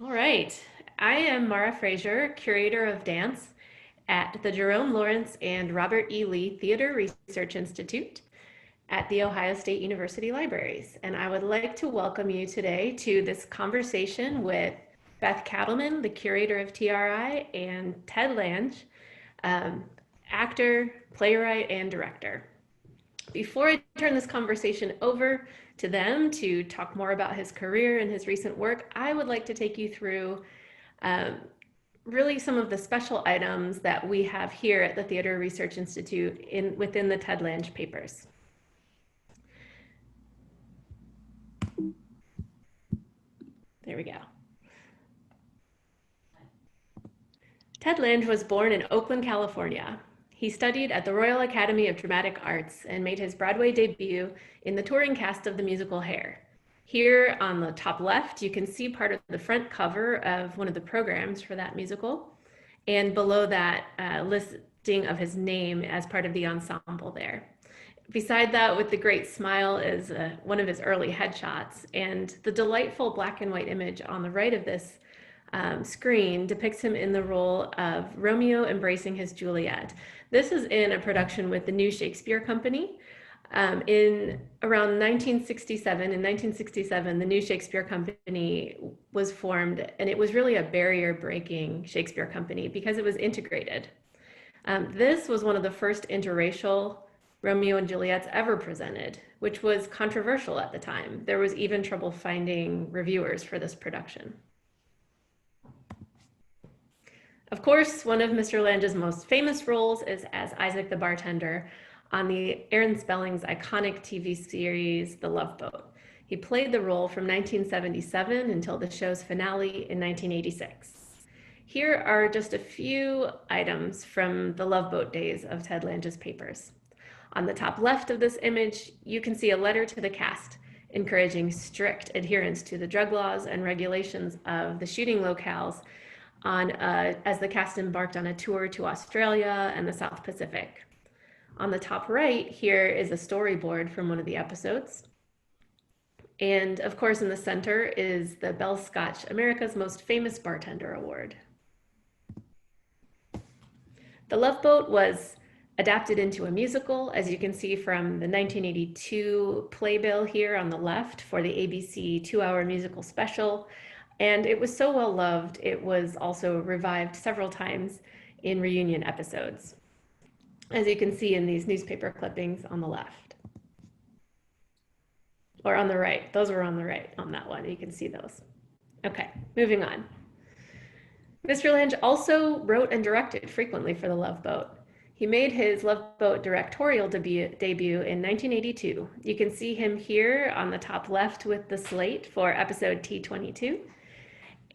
All right. I am Mara Frazier, curator of dance at the Jerome Lawrence and Robert E. Lee Theater Research Institute at the Ohio State University Libraries. And I would like to welcome you today to this conversation with Beth Cattleman, the curator of TRI, and Ted Lange, um, actor, playwright, and director. Before I turn this conversation over to them to talk more about his career and his recent work, I would like to take you through um, really some of the special items that we have here at the Theater Research Institute within the Ted Lange papers. There we go. Ted Lange was born in Oakland, California. He studied at the Royal Academy of Dramatic Arts and made his Broadway debut in the touring cast of the musical Hair. Here on the top left, you can see part of the front cover of one of the programs for that musical. And below that, listing of his name as part of the ensemble there. Beside that, with the great smile, is one of his early headshots. And the delightful black and white image on the right of this screen depicts him in the role of Romeo embracing his Juliet. This is in a production with the New Shakespeare Company. In around 1967, in 1967, the New Shakespeare Company was formed, and it was really a barrier-breaking Shakespeare company because it was integrated. This was one of the first interracial Romeo and Juliets ever presented, which was controversial at the time. There was even trouble finding reviewers for this production. Of course, one of Mr. Lange's most famous roles is as Isaac the bartender on the Aaron Spelling's iconic TV series, The Love Boat. He played the role from 1977 until the show's finale in 1986. Here are just a few items from the Love Boat days of Ted Lange's papers. On the top left of this image, you can see a letter to the cast encouraging strict adherence to the drug laws and regulations of the shooting locales as the cast embarked on a tour to Australia and the South Pacific. On the top right, here is a storyboard from one of the episodes. And of course, in the center is the Bell Scotch America's Most Famous Bartender Award. The Love Boat was adapted into a musical, as you can see from the 1982 playbill here on the left for the ABC 2-hour musical special. And it was so well loved, it was also revived several times in reunion episodes, as you can see in these newspaper clippings on the left. Or on the right, those were on the right on that one, you can see those. Okay, moving on. Mr. Lange also wrote and directed frequently for The Love Boat. He made his Love Boat directorial debut in 1982. You can see him here on the top left with the slate for episode T22.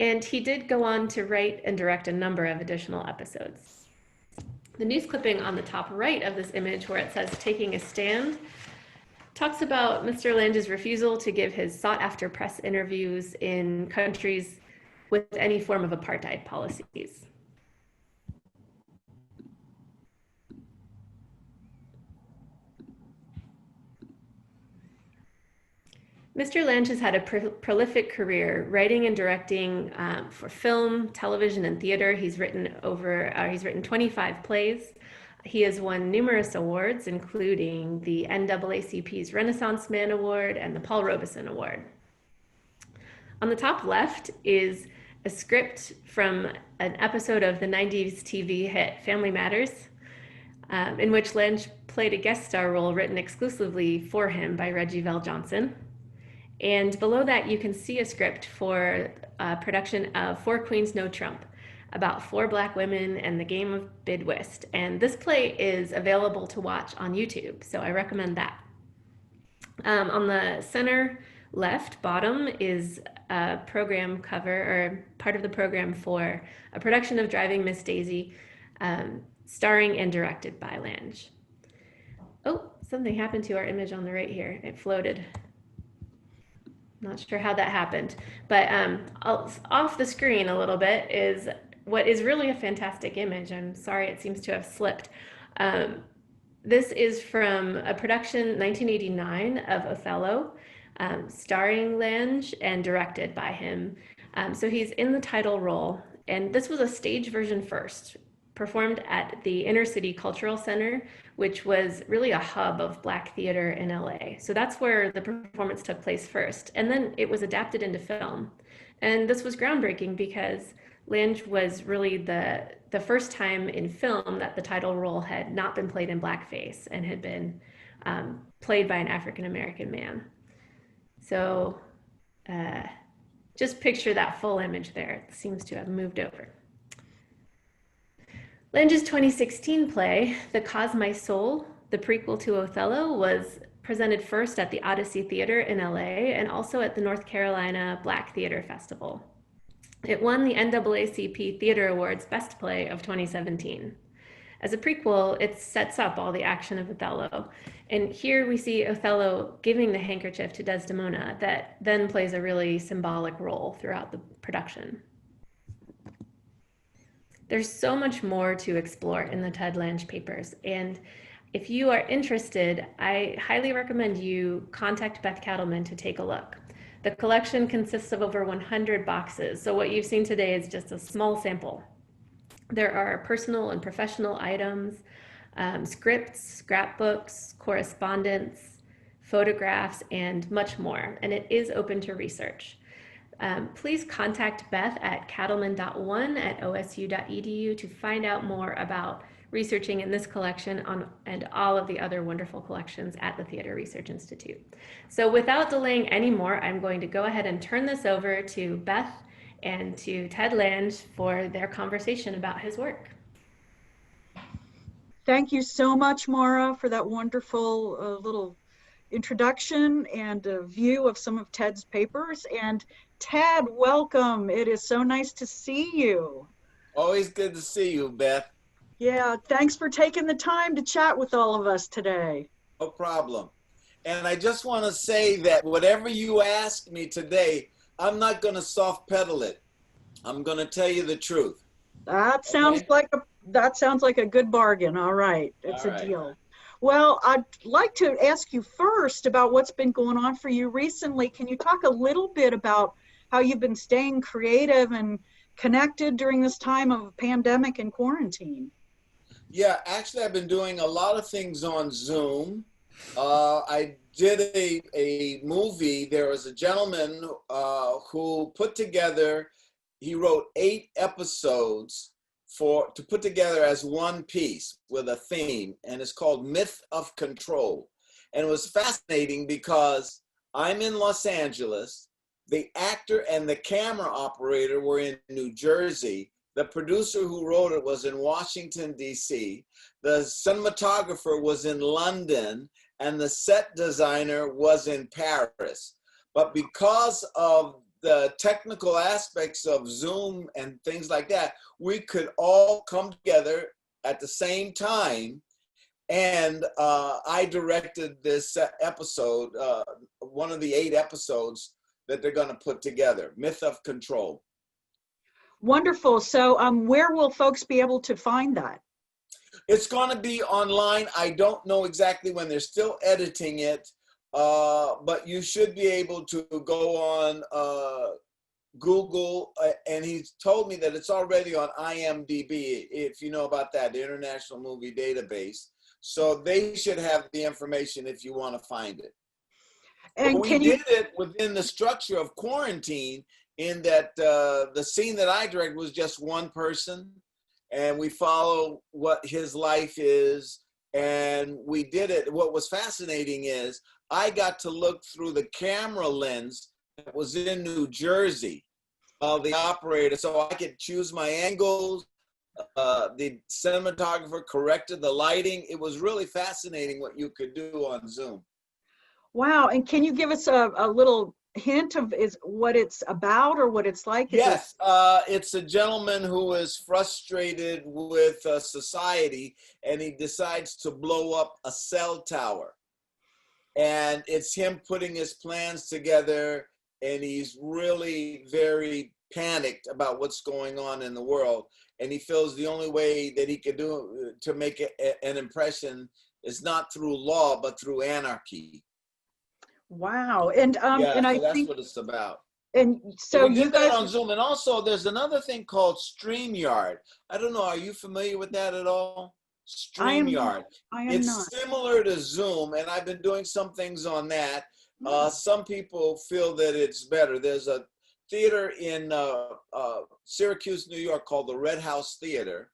And he did go on to write and direct a number of additional episodes. The news clipping on the top right of this image, where it says "Taking a Stand," talks about Mr. Lange's refusal to give his sought-after press interviews in countries with any form of apartheid policies. Mr. Lange has had a prolific career writing and directing for film, television, and theater. He's written 25 plays. He has won numerous awards, including the NAACP's Renaissance Man Award and the Paul Robeson Award. On the top left is a script from an episode of the 90s TV hit Family Matters, in which Lange played a guest star role written exclusively for him by Reggie VelJohnson. And below that, you can see a script for a production of Four Queens, No Trump, about 4 Black women and the game of bid whist. And this play is available to watch on YouTube, so I recommend that. On the center left bottom is a program cover, or part of the program for a production of Driving Miss Daisy, starring and directed by Lange. Oh, something happened to our image on the right here. It floated. Not sure how that happened, but off the screen a little bit is what is really a fantastic image. I'm sorry, it seems to have slipped. This is from a production 1989 of Othello, starring Lange and directed by him. So he's in the title role, and this was a stage version first, performed at the Inner City Cultural Center, which was really a hub of Black theater in LA. So that's where the performance took place first. And then it was adapted into film. And this was groundbreaking because Lange was really the first time in film that the title role had not been played in blackface and had been played by an African American man. So uh, just picture that full image there. It seems to have moved over. Lange's 2016 play, The Cause My Soul, the prequel to Othello, was presented first at the Odyssey Theater in LA and also at the North Carolina Black Theater Festival. It won the NAACP Theater Awards Best Play of 2017. As a prequel, it sets up all the action of Othello. And here we see Othello giving the handkerchief to Desdemona that then plays a really symbolic role throughout the production. There's so much more to explore in the Ted Lange papers. And if you are interested, I highly recommend you contact Beth Cattleman to take a look. The collection consists of over 100 boxes, so what you've seen today is just a small sample. There are personal and professional items, scripts, scrapbooks, correspondence, photographs, and much more, and it is open to research. Please contact Beth at cattleman.one@osu.edu to find out more about researching in this collection and all of the other wonderful collections at the Theater Research Institute. So without delaying any more, I'm going to go ahead and turn this over to Beth and to Ted Lange for their conversation about his work. Thank you so much, Maura, for that wonderful little introduction and a view of some of Ted's papers. And Ted, welcome. It is so nice to see you. Always good to see you, Beth. Yeah, thanks for taking the time to chat with all of us today. No problem. And I just want to say that whatever you ask me today, I'm not going to soft pedal it. I'm going to tell you the truth. That sounds like a good bargain. All right, it's a deal. Well, I'd like to ask you first about what's been going on for you recently. Can you talk a little bit about how you've been staying creative and connected during this time of pandemic and quarantine? Yeah, actually, I've been doing a lot of things on Zoom. I did a movie. There was a gentleman who put together, he wrote 8 episodes to put together as one piece with a theme, and it's called Myth of Control. And it was fascinating because I'm in Los Angeles, the actor and the camera operator were in New Jersey, the producer who wrote it was in Washington, D.C., the cinematographer was in London, and the set designer was in Paris. But because of the technical aspects of Zoom and things like that, we could all come together at the same time. And I directed this episode, one of the 8 episodes that they're going to put together, Myth of Control. Wonderful. So where will folks be able to find that? It's going to be online. I don't know exactly when. They're still editing it, but you should be able to go on Google, and he's told me that it's already on IMDb, if you know about that, the International Movie Database. So they should have the information if you want to find it. And we did it within the structure of quarantine, in that the scene that I directed was just one person, and we follow what his life is, and we did it. What was fascinating is I got to look through the camera lens that was in New Jersey of the operator, so I could choose my angles. The cinematographer corrected the lighting. It was really fascinating what you could do on Zoom. Wow, and can you give us a little hint of what it's about or what it's like? Yes, it's a gentleman who is frustrated with society, and he decides to blow up a cell tower. And it's him putting his plans together, and he's really very panicked about what's going on in the world. And he feels the only way that he can do to make an impression is not through law, but through anarchy. Wow, and yeah, and so I that's think what it's about. And so We you did that guys, on Zoom. And also there's another thing called StreamYard. I don't know, are you familiar with that at all? I am, StreamYard. I am It's not. similar to Zoom, and I've been doing some things on that. Yeah. Some people feel that it's better. There's a theater in Syracuse, New York called the Red House Theater.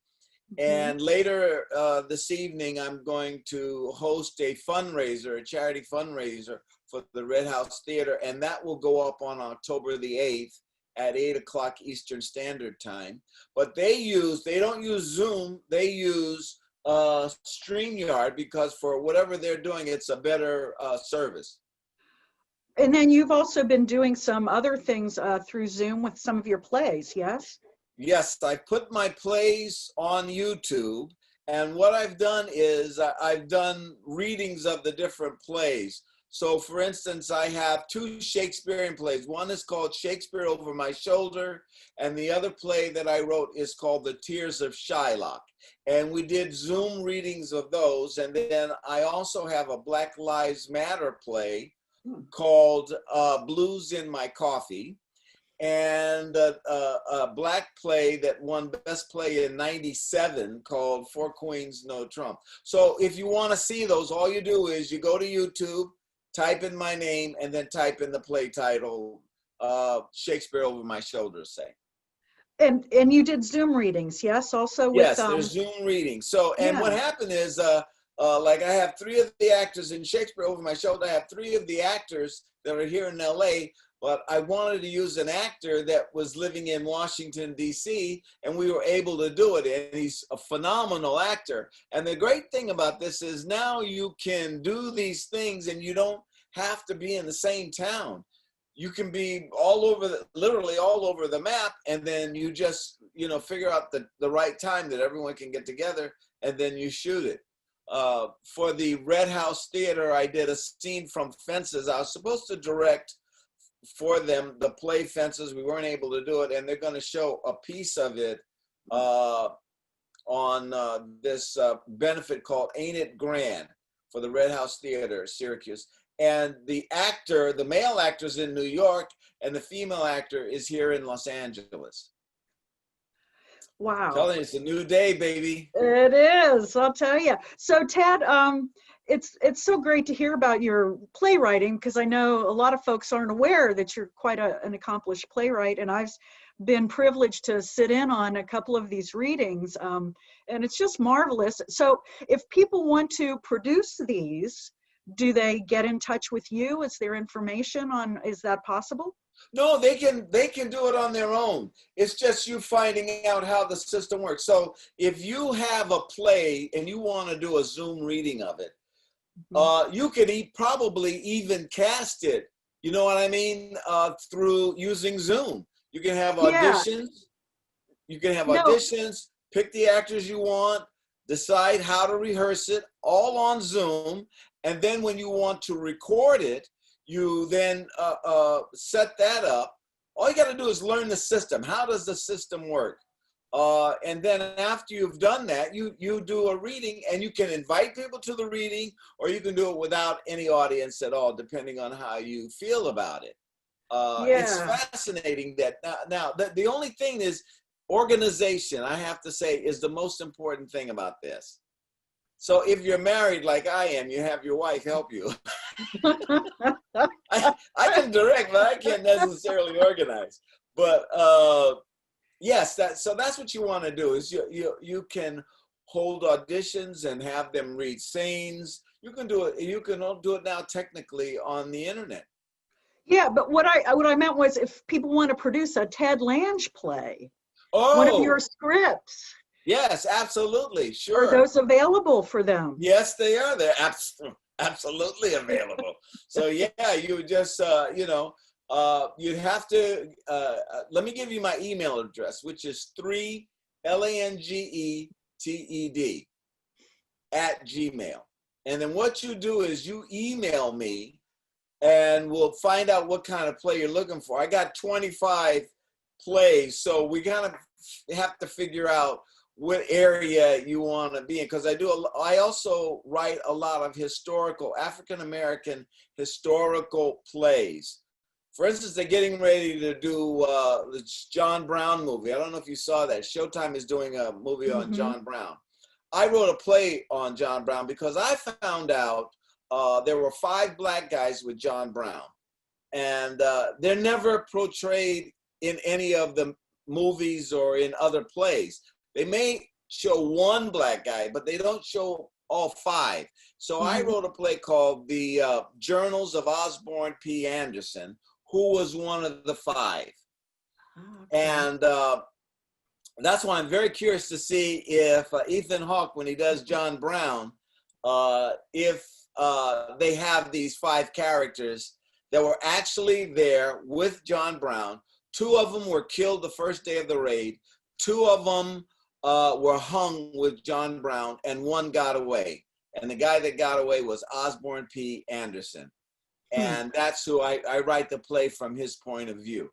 Mhm. And later this evening, I'm going to host a fundraiser, a charity fundraiser for the Red House Theater, and that will go up on October the 8th at 8 o'clock Eastern Standard Time. But they don't use Zoom, they use StreamYard, because for whatever they're doing, it's a better service. And then you've also been doing some other things through Zoom with some of your plays, yes? Yes, I put my plays on YouTube, and what I've done is I've done readings of the different plays. So for instance, I have two Shakespearean plays. One is called Shakespeare Over My Shoulder, and the other play that I wrote is called The Tears of Shylock. And we did Zoom readings of those. And then I also have a Black Lives Matter play called Blues in My Coffee, and a black play that won best play in '97 called Four Queens No Trump. So if you want to see those, all you do is you go to YouTube, type in my name, and then type in the play title, Shakespeare Over My Shoulder, say. And you did Zoom readings, yes, also with Yes, there's Zoom readings. So, and what yeah. happened is, like I have three of the actors in Shakespeare Over My Shoulder. I have three of the actors that are here in LA, but I wanted to use an actor that was living in Washington, D.C., and we were able to do it. And he's a phenomenal actor. And the great thing about this is now you can do these things and you don't have to be in the same town. You can be all over, literally all over the map, and then you just, figure out the right time that everyone can get together, and then you shoot it. For the Red House Theater, I did a scene from Fences. I was supposed to direct for them the play Fences. We weren't able to do it, and they're going to show a piece of it on this benefit called Ain't It Grand for the Red House Theater, Syracuse. And the male actor is in New York, and the female actor is here in Los Angeles. Wow. I'm telling you, it's a new day, baby. It is, I'll tell you. So Ted, it's so great to hear about your playwriting, because I know a lot of folks aren't aware that you're quite an accomplished playwright, and I've been privileged to sit in on a couple of these readings, and it's just marvelous. So if people want to produce these, do they get in touch with you? Is there information is that possible? No, they can do it on their own. It's just you finding out how the system works. So if you have a play and you want to do a Zoom reading of it, you could probably even cast it, you know what I mean, through using Zoom. You can have auditions. You can have auditions, pick the actors you want, decide how to rehearse it, all on Zoom. And then when you want to record it, you then set that up. All you got to do is learn the system. How does the system work? And then after you've done that, you do a reading, and you can invite people to the reading, or you can do it without any audience at all, depending on how you feel about it. It's fascinating that now the only thing is organization, I have to say, is the most important thing about this. So if you're married like I am, you have your wife help you. I can direct, but I can't necessarily organize. But yes, so that's what you want to do. Is you can hold auditions and have them read scenes. You can do it. You can do it now technically on the internet. Yeah, but what I meant was, if people want to produce a Ted Lange play, one of your scripts. Yes, absolutely. Sure. Are those available for them? Yes, they are. They're absolutely available. So yeah, you just, you'd have to, let me give you my email address, which is 3langeted@gmail. And then what you do is you email me, and we'll find out what kind of play you're looking for. I got 25 plays, so we kind of have to figure out what area you want to be in, because I also write a lot of historical African-American historical plays For instance, they're getting ready to do the John Brown movie. I don't know if you saw that. Showtime is doing a movie on John Brown. I wrote a play on John Brown because I found out there were 5 black guys with John Brown, and they're never portrayed in any of the movies or in other plays. They may show one black guy, but they don't show all 5. So I wrote a play called The Journals of Osborne P. Anderson, who was one of the 5. And that's why I'm very curious to see if Ethan Hawke, when he does John Brown, if they have these 5 characters that were actually there with John Brown. 2 of them were killed the first day of the raid. 2 of them were hung with John Brown, and 1 got away. And the guy that got away was Osborne P. Anderson. And that's who I write the play from his point of view.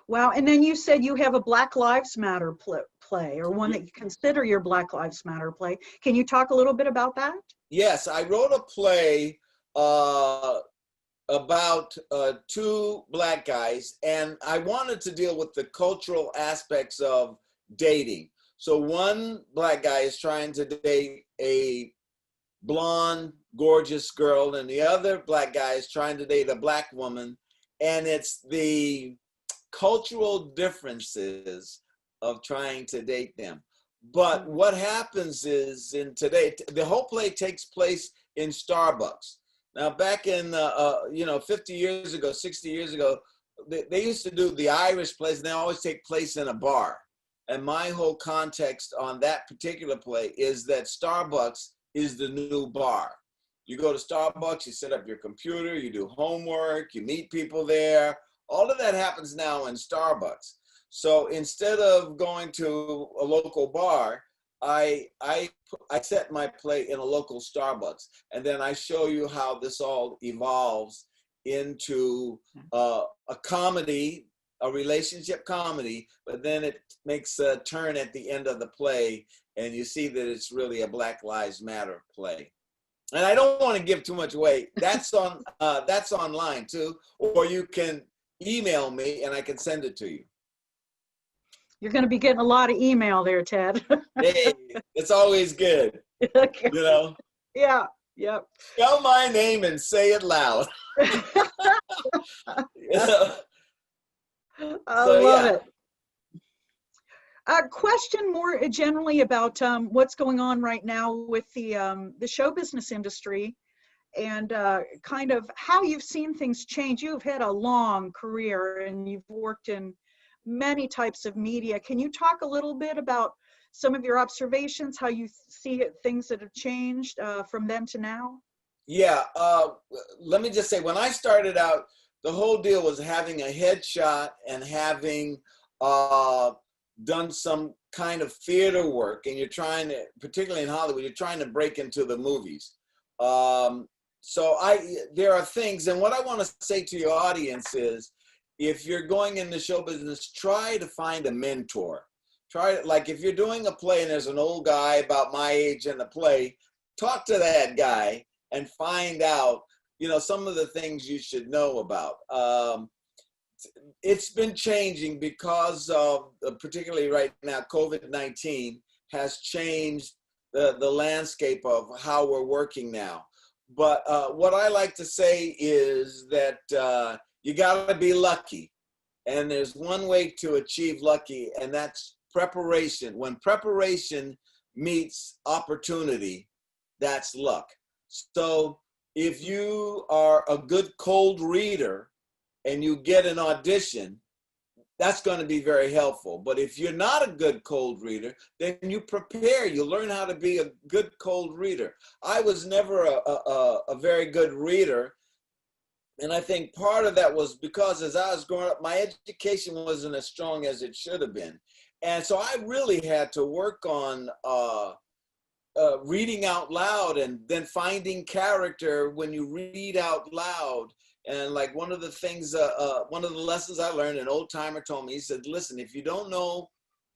Wow. And then you said you have a Black Lives Matter play, or one that you consider your Black Lives Matter play. Can you talk a little bit about that? Yes, I wrote a play about 2 black guys, and I wanted to deal with the cultural aspects of dating. So one black guy is trying to date a blonde, gorgeous girl, and the other black guy is trying to date a black woman, and it's the cultural differences of trying to date them. But what happens is, in today, the whole play takes place in Starbucks. Now, back in 50 years ago, 60 years ago, they used to do the Irish plays, and they always take place in a bar. And my whole context on that particular play is that Starbucks is the new bar. You go to Starbucks, you set up your computer, you do homework, you meet people there. All of that happens now in Starbucks. So instead of going to a local bar, I set my play in a local Starbucks, and then I show you how this all evolves into a comedy, a relationship comedy, but then it makes a turn at the end of the play, and you see that it's really a Black Lives Matter play. And I don't want to give too much away. That's on that's online too, or you can email me and I can send it to you. You're going to be getting a lot of email there, Ted. Hey, it's always good, Okay. you know. Yeah. Yep. Spell my name and say it loud. I love it. A question more generally about what's going on right now with the show business industry, and kind of how you've seen things change. You've had a long career and you've worked in many types of media. Can you talk a little bit about some of your observations, how you see things that have changed from then to now? Yeah, let me just say, when I started out, the whole deal was having a headshot and having done some kind of theater work, and you're trying to, particularly in Hollywood, you're trying to break into the movies. So there are things, and what I want to say to your audience is, if you're going into show business, try to find a mentor. Like if you're doing a play and there's an old guy about my age in the play, talk to that guy and find out, some of the things you should know about. It's been changing because of, particularly right now, COVID-19 has changed the landscape of how we're working now. But what I like to say is that you gotta be lucky. And there's one way to achieve lucky, and that's preparation. When preparation meets opportunity, that's luck. So if you are a good cold reader and you get an audition, that's going to be very helpful. But if you're not a good cold reader, then you prepare. You learn how to be a good cold reader. I was never a very good reader. And I think part of that was because as I was growing up, my education wasn't as strong as it should have been. And so I really had to work on reading out loud, and then finding character when you read out loud. And like one of the things, one of the lessons I learned, an old timer told me, he said, listen, if you don't know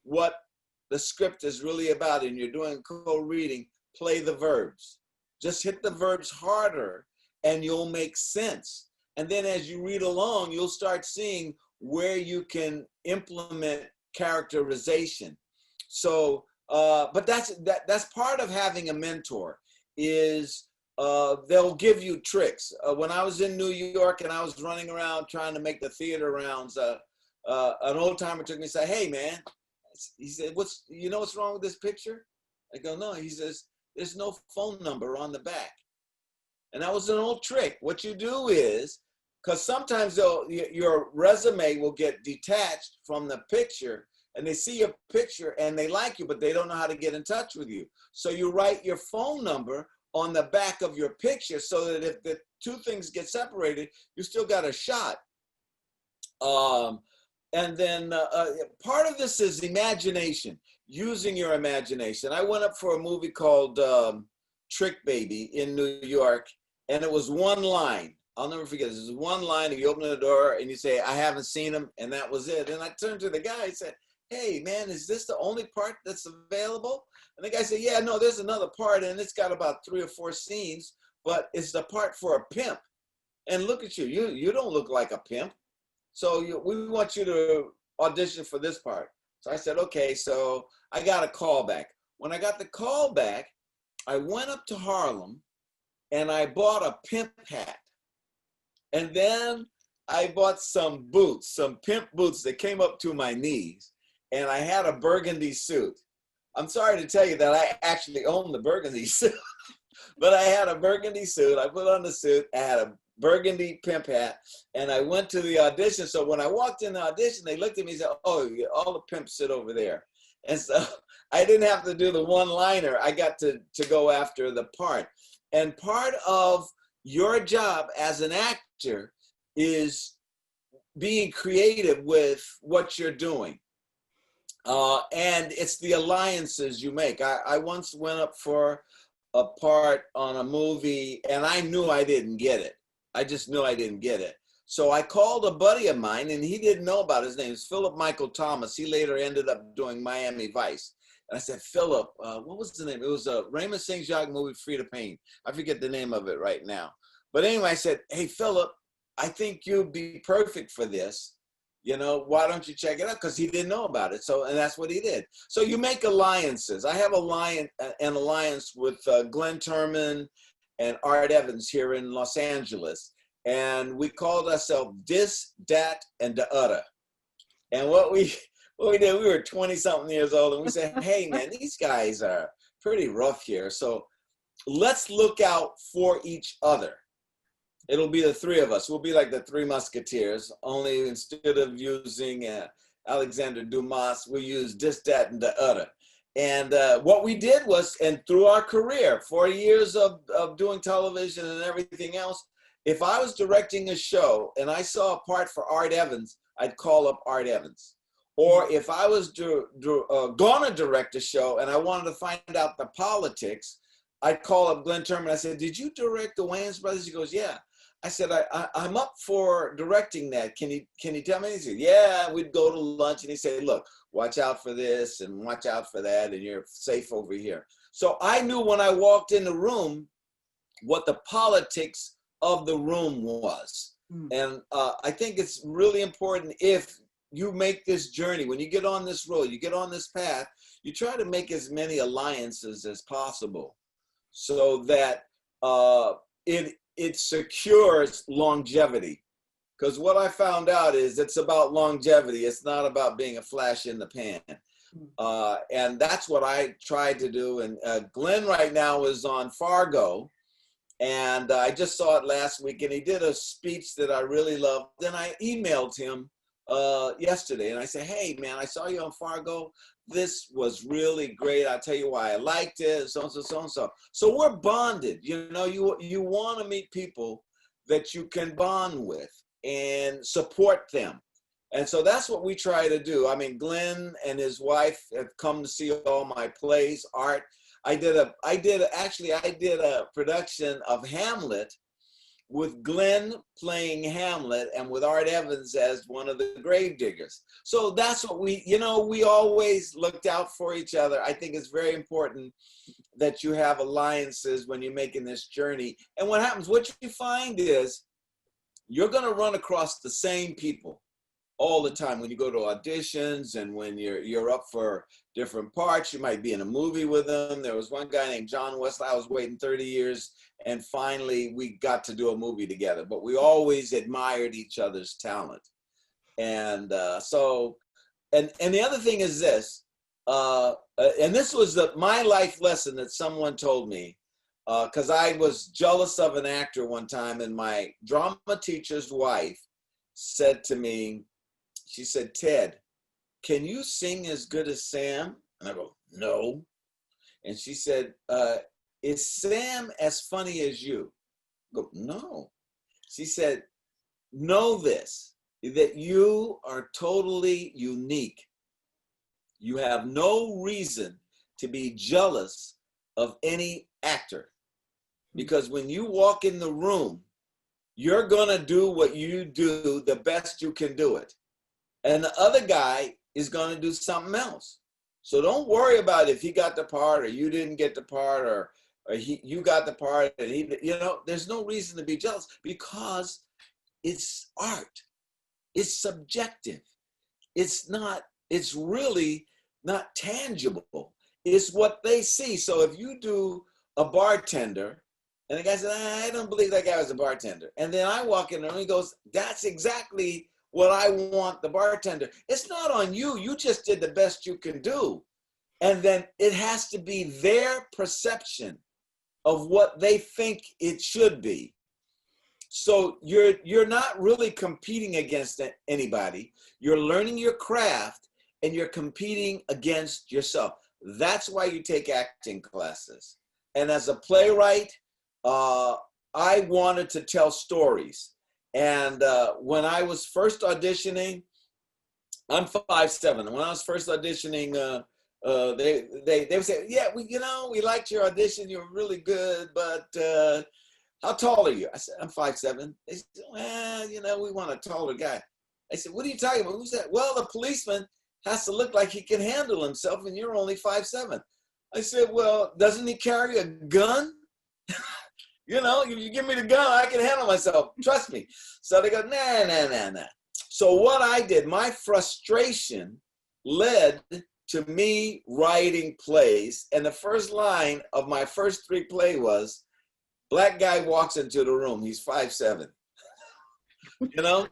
what the script is really about and you're doing co-reading, play the verbs. Just hit the verbs harder and you'll make sense. And then as you read along, you'll start seeing where you can implement characterization. So, but that's part of having a mentor is they'll give you tricks. When I was in New York and I was running around trying to make the theater rounds, an old timer took me and said, "Hey man," he said, "what's wrong with this picture?" I go, "No." He says, "There's no phone number on the back." And that was an old trick. What you do is, because sometimes your resume will get detached from the picture, and they see your picture and they like you, but they don't know how to get in touch with you. So you write your phone number on the back of your picture so that if the two things get separated, you still got a shot. And then part of this is imagination, using your imagination. I went up for a movie called Trick Baby in New York, and it was one line. I'll never forget this. It was one line, and you open the door and you say, "I haven't seen him," and that was it. And I turned to the guy and said, "Hey man, is this the only part that's available?" And the guy said, "Yeah, no, there's another part, and it's got about 3 or 4 scenes, but it's the part for a pimp. And look at you, you don't look like a pimp. So we want you to audition for this part." So I said, "Okay." So I got a call back. When I got the call back, I went up to Harlem and I bought a pimp hat. And then I bought some boots, some pimp boots that came up to my knees. And I had a burgundy suit. I'm sorry to tell you that I actually owned the burgundy suit, but I had a burgundy suit. I put on the suit, I had a burgundy pimp hat, and I went to the audition. So when I walked in the audition, they looked at me and said, "Oh, all the pimps sit over there." And so I didn't have to do the one-liner. I got to go after the part. And part of your job as an actor is being creative with what you're doing. And it's the alliances you make. I once went up for a part on a movie and I knew I didn't get it. I just knew I didn't get it. So I called a buddy of mine and he didn't know about it. His name is Philip Michael Thomas. He later ended up doing Miami Vice. And I said, "Philip, what was the name?" It was a Raymond St. Jacques movie, Frida Payne. I forget the name of it right now. But anyway, I said, "Hey, Philip, I think you'd be perfect for this. Why don't you check it out?" Because he didn't know about it. So, and that's what he did. So you make alliances. I have an alliance with Glenn Turman and Art Evans here in Los Angeles. And we called ourselves Dis, Dat, and the Udder. And what we did, we were 20-something years old, and we said, "Hey, man, these guys are pretty rough here. So let's look out for each other. It'll be the 3 of us. We'll be like the 3 Musketeers, only instead of using Alexander Dumas, we use Dis, Dat, and the Udder." And what we did was, and through our career, 4 years of doing television and everything else, if I was directing a show and I saw a part for Art Evans, I'd call up Art Evans. Or if I was gonna direct a show and I wanted to find out the politics, I'd call up Glenn Turman. I said, "Did you direct the Wayans Brothers?" He goes, "Yeah." I said, I'm up for directing that. Can you tell me?" He said, "Yeah." We'd go to lunch and he said, "Look, watch out for this and watch out for that, and you're safe over here." So I knew when I walked in the room what the politics of the room was. And I think it's really important, if you make this journey, when you get on this road, you get on this path, you try to make as many alliances as possible so that it secures longevity. Because what I found out is it's about longevity. It's not about being a flash in the pan. And that's what I tried to do. And Glenn right now is on Fargo. And I just saw it last week, and he did a speech that I really loved. Then I emailed him yesterday, and I said, "Hey, man, I saw you on Fargo. This was really great. I'll tell you why I liked it, so and so, so and so." So we're bonded. You want to meet people that you can bond with and support them. And so that's what we try to do. I mean, Glenn and his wife have come to see all my plays, Art. I did a production of Hamlet with Glenn playing Hamlet and with Art Evans as one of the gravediggers. So that's what we always looked out for each other. I think it's very important that you have alliances when you're making this journey. And what you find is you're going to run across the same people all the time when you go to auditions and when you're up for different parts. You might be in a movie with them. There was one guy named John Wesley. I was waiting 30 years, and finally we got to do a movie together. But we always admired each other's talent. And and the other thing is this, and this was my life lesson that someone told me, because I was jealous of an actor one time, and my drama teacher's wife said to me, she said, "Ted, can you sing as good as Sam?" And I go, "No." And she said, "Is Sam as funny as you?" I go, "No." She said, "Know this, that you are totally unique. You have no reason to be jealous of any actor, because when you walk in the room, you're gonna do what you do the best you can do it. And the other guy is gonna do something else. So don't worry about if he got the part or you didn't get the part, or you got the part and he, there's no reason to be jealous, because it's art. It's subjective. It's really not tangible. It's what they see. So if you do a bartender, and the guy says, "I don't believe that guy was a bartender," and then I walk in there and he goes, "That's exactly what I want the bartender." It's not on you. You just did the best you can do. And then it has to be their perception of what they think it should be. So you're not really competing against anybody. You're learning your craft and you're competing against yourself. That's why you take acting classes. And as a playwright, I wanted to tell stories. And when I was first auditioning, I'm 5'7". When I was first auditioning, they would say, "Yeah, we liked your audition. You were really good, but how tall are you?" I said, "I'm 5'7". They said, "Well, we want a taller guy." I said, "What are you talking about? Who's that?" "Well, the policeman has to look like he can handle himself, and you're only 5'7". I said, "Well, doesn't he carry a gun?" If you give me the gun, I can handle myself. Trust me. So they go, nah. So what I did, my frustration led to me writing plays. And the first line of my first 3 plays was, "Black guy walks into the room. He's 5'7". So,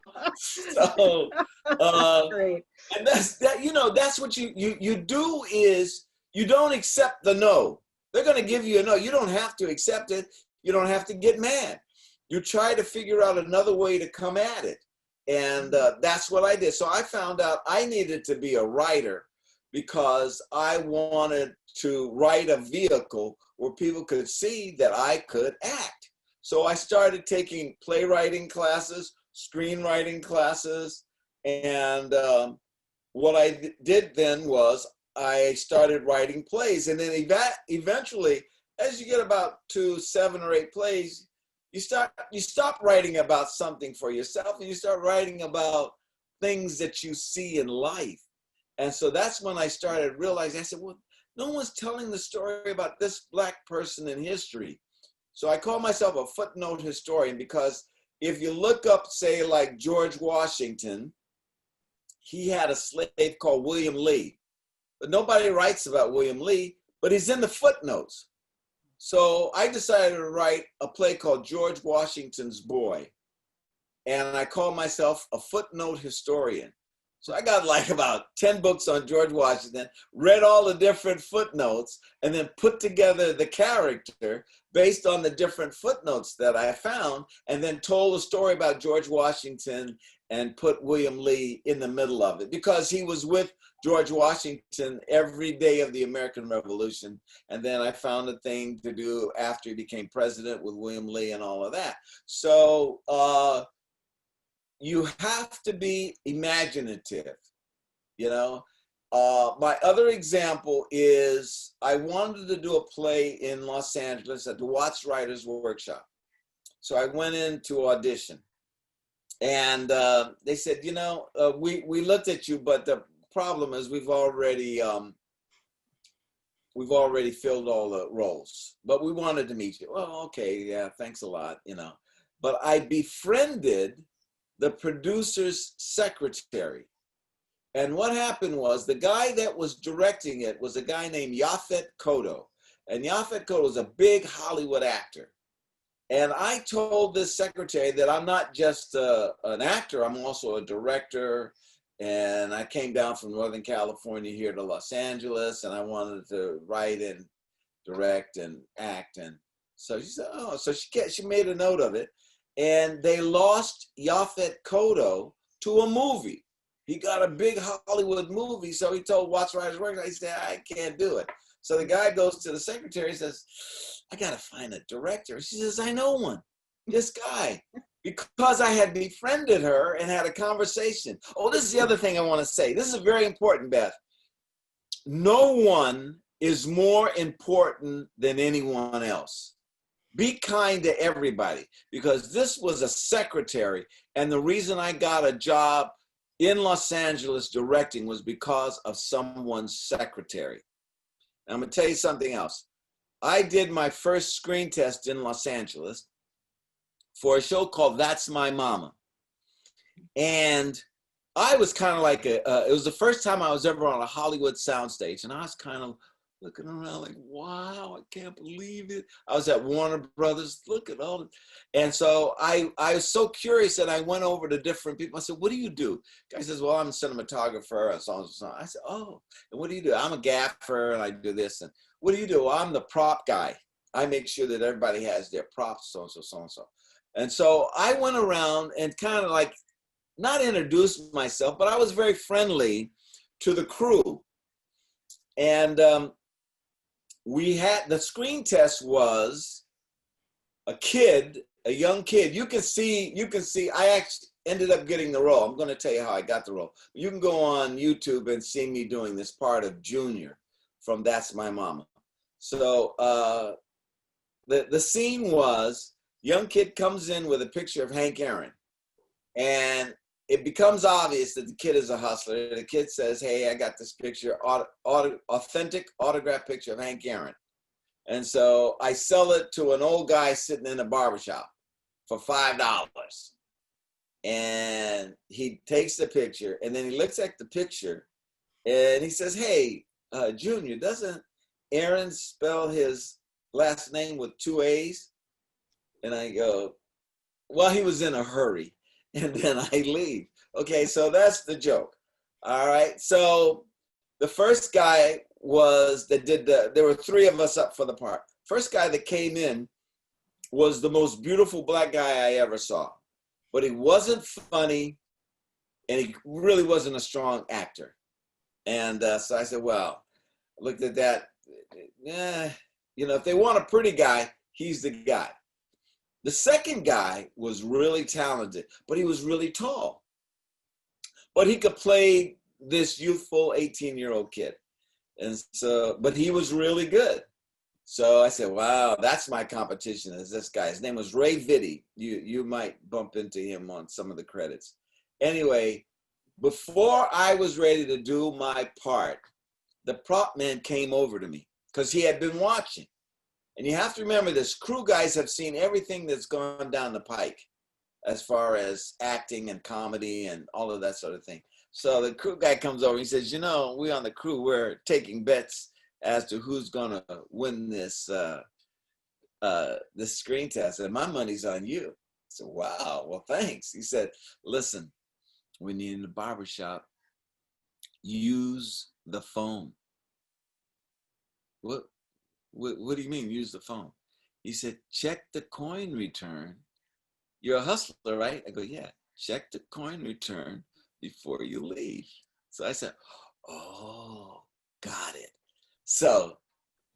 Great. and that's what you do, is you don't accept the no. They're going to give you a no. You don't have to accept it. You don't have to get mad. You try to figure out another way to come at it. And that's what I did. So I found out I needed to be a writer, because I wanted to write a vehicle where people could see that I could act. So I started taking playwriting classes, screenwriting classes. And what I did then was I started writing plays. And then eventually, as you get about to 7 or 8 plays, you stop writing about something for yourself and you start writing about things that you see in life. And so that's when I started realizing, I said, well, no one's telling the story about this Black person in history. So I call myself a footnote historian, because if you look up, say, like George Washington, he had a slave called William Lee. But nobody writes about William Lee, but he's in the footnotes. So I decided to write a play called George Washington's Boy. And I call myself a footnote historian. So I got like about 10 books on George Washington, read all the different footnotes, and then put together the character based on the different footnotes that I found, and then told a story about George Washington and put William Lee in the middle of it, because he was with George Washington every day of the American Revolution. And then I found a thing to do after he became president with William Lee and all of that. So you have to be imaginative, you know. My other example is I wanted to do a play in Los Angeles at the Watts Writers Workshop. So I went in to audition, and they said, you know, we looked at you, but the problem is we've already filled all the roles, but we wanted to meet you. Well, okay, yeah, thanks a lot, you know. but I befriended the producer's secretary. And what happened was the guy that was directing it was a guy named Yaphet Kotto. And Yaphet Kotto was a big Hollywood actor. And I told this secretary that I'm not just an actor, I'm also a director. And I came down from Northern California here to Los Angeles, and I wanted to write and direct and act. And so she said, oh, so she made a note of it. And they lost Yaphet Kotto to a movie. He got a big Hollywood movie, so he told Watts Writers Workshop, he said, I can't do it. So the guy goes to the secretary and says, I got to find a director. She says, I know one, this guy, because I had befriended her and had a conversation. Oh, this is the other thing I want to say. This is very important, Beth. No one is more important than anyone else. Be kind to everybody, because this was a secretary, and the reason I got a job in Los Angeles directing was because of someone's secretary. And I'm gonna tell you something else. I did my first screen test in Los Angeles for a show called That's My Mama. And I was kind of like, it was the first time I was ever on a Hollywood soundstage. And I was kind of looking around like, wow, I can't believe it. I was at Warner Brothers, look at all. And so I was so curious that I went over to different people. I said, what do you do? The guy says, well, I'm a cinematographer and so on and so on. I said, oh, and what do you do? I'm a gaffer and I do this. And what do you do? Well, I'm the prop guy. I make sure that everybody has their props, so and so, so and so. And so I went around and kind of like, not introduced myself, but I was very friendly to the crew. And we had, the screen test was a young kid. You can see, I actually ended up getting the role. I'm going to tell you how I got the role. You can go on YouTube and see me doing this part of Junior from That's My Mama. So the scene was, young kid comes in with a picture of Hank Aaron, and it becomes obvious that the kid is a hustler. The kid says, hey, I got this picture, authentic autograph picture of Hank Aaron. And so I sell it to an old guy sitting in a barbershop for $5. And he takes the picture, and then he looks at the picture and he says, hey, Junior, doesn't Aaron spell his last name with 2 A's? And I go, well, he was in a hurry. And then I leave. Okay, so that's the joke. All right, so the first guy was that did there were 3 of us up for the part. First guy that came in was the most beautiful black guy I ever saw. But he wasn't funny, and he really wasn't a strong actor. And so I said, well, I looked at that. You know, if they want a pretty guy, he's the guy. The second guy was really talented, but he was really tall. But he could play this youthful 18-year-old kid. And so, but he was really good. So I said, wow, that's my competition, is this guy. His name was Ray Vitti. You might bump into him on some of the credits. Anyway, before I was ready to do my part, the prop man came over to me because he had been watching. And you have to remember this, crew guys have seen everything that's gone down the pike as far as acting and comedy and all of that sort of thing. So the crew guy comes over, he says, you know, we on the crew, we're taking bets as to who's gonna win this this screen test, and my money's on you. I said, wow, well, thanks. He said, listen, when you're in the barbershop, use the phone. What do you mean, use the phone? He said, check the coin return. You're a hustler, right? I go, yeah, check the coin return before you leave. So I said, oh, got it. So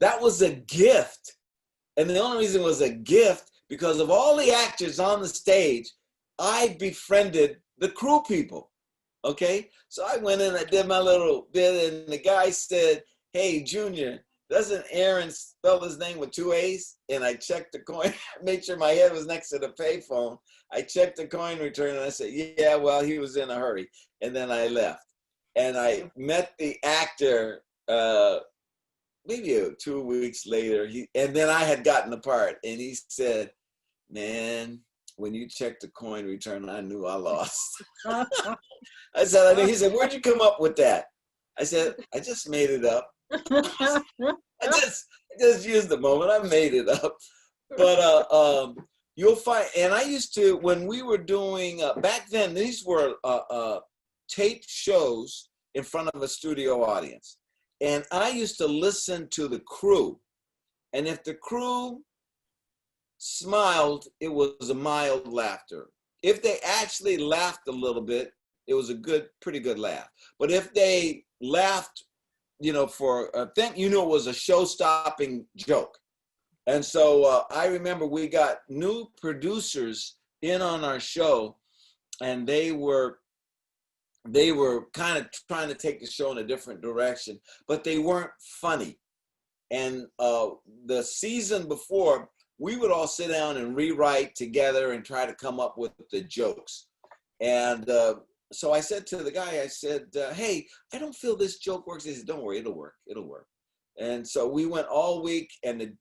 that was a gift. And the only reason it was a gift, because of all the actors on the stage, I befriended the crew people, okay? So I went in, I did my little bit, and the guy said, hey, Junior, doesn't Aaron spell his name with 2 A's? And I checked the coin, made sure my head was next to the payphone. I checked the coin return, and I said, yeah, well, he was in a hurry. And then I left. And I met the actor maybe 2 weeks later, and then I had gotten the part, and he said, man, when you checked the coin return, I knew I lost. I said, he said, where'd you come up with that? I said, I just made it up. I just used the moment. I made it up. But you'll find, and I used to, when we were doing, back then, these were taped shows in front of a studio audience. And I used to listen to the crew. And if the crew smiled, it was a mild laughter. If they actually laughed a little bit, it was a pretty good laugh. But if they laughed, for a thing, it was a show-stopping joke. And so I remember we got new producers in on our show, and they were kind of trying to take the show in a different direction, but they weren't funny. And the season before, we would all sit down and rewrite together and try to come up with the jokes. And so I said to the guy, I said, hey, I don't feel this joke works. He said, don't worry, it'll work. And so we went all week, and the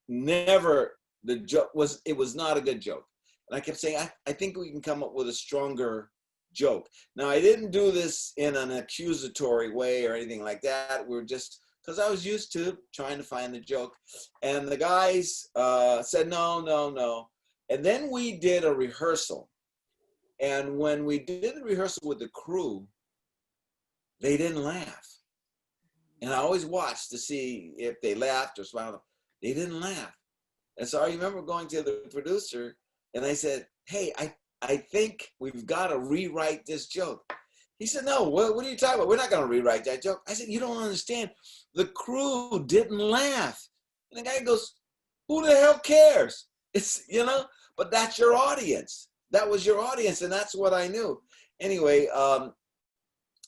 joke was not a good joke. And I kept saying, I think we can come up with a stronger joke. Now, I didn't do this in an accusatory way or anything like that. We're just, because I was used to trying to find the joke. And the guys said, no. And then we did a rehearsal. And when we did the rehearsal with the crew, they didn't laugh. And I always watched to see if they laughed or smiled. They didn't laugh. And so I remember going to the producer, and I said, hey, I think we've got to rewrite this joke. He said, no, what are you talking about? We're not going to rewrite that joke. I said, you don't understand. The crew didn't laugh. And the guy goes, who the hell cares? It's, but that's your audience. That was your audience, and that's what I knew. Anyway,